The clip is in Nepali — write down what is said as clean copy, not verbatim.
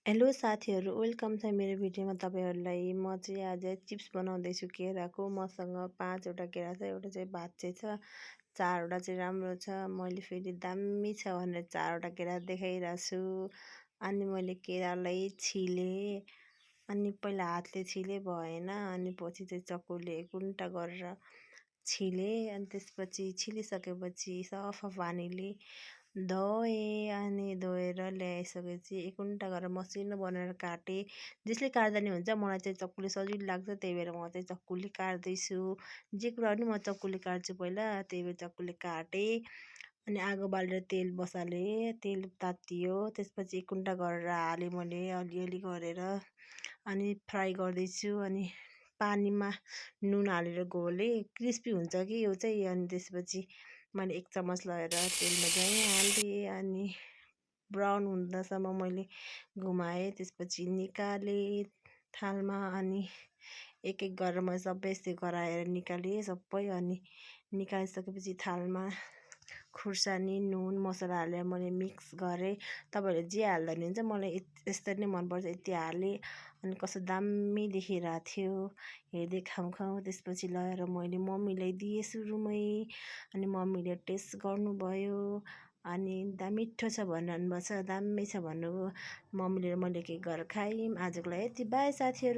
हेलो साथीहरू, वेलकम छ मेरो भिडियोमा तपाईँहरूलाई। म चाहिँ आज चिप्स बनाउँदैछु केराको। मसँग 5वटा केरा छ, एउटा चाहिँ भाँच्चे छ, 4वटा चाहिँ राम्रो छ। मैले फेरि दामी छ भनेर 4वटा केरा देखाइरहेको छु। अनि मैले केरालाई छिलेँ, अनि पहिला हातले छिले भएन, अनि पछि चाहिँ चक्कुले कुन्टा गरेर छिलेँ। अनि त्यसपछि छिलिसकेपछि सफा पानीले धोएँ, अनि धोएर ल्याइसकेपछि कुन्टा गरेर मसिनो बनाएर काटेँ। जसले काट्दा नि हुन्छ, मलाई चाहिँ चक्कुले सजिलो लाग्छ, त्यही भएर म चाहिँ चक्कुले काट्दैछु। जे कुरा पनि म चक्कुले काट्छु पहिला, त्यही भएर चक्कुले काटेँ। अनि आगो बालेर तेल बसालेँ, तेल तातियो, त्यसपछि कुन्टा गरेर हालेँ मैले अलिअलि गरेर। अनि फ्राई गर्दैछु, अनि पानीमा नुन हालेर घोलेँ, क्रिस्पी हुन्छ कि यो चाहिँ। अनि त्यसपछि मैले 1 चम्मच लगाएर तेलमा झ्याङ हालिदिएँ, अनि ब्राउन हुँदासम्म मैले घुमाएँ। त्यसपछि निकालेँ थालमा, अनि एक एक गरेर मैले सबै यस्तै गराएर निकालेँ सबै। अनि निकालिसकेपछि थालमा खुर्सानी, नुन, मसला हालेर मैले मिक्स गरेँ। तपाईँहरूले जे हाल्दा नि हुन्छ, मलाई यसरी नै मनपर्छ, यति हालेँ। अनि कस्तो दामी देखिरहेको थियो, हेर्दै खाउँ खाउँ। त्यसपछि लगाएर मैले मम्मीलाई दिएँ सुरुमै, अनि मम्मीले टेस्ट गर्नुभयो, अनि मिठो छ भन्नुभएको छ, दामी छ भन्नुभयो। मम्मीले र मैले के गरेर खायौँ। आजको लागि यति, बाई साथीहरू।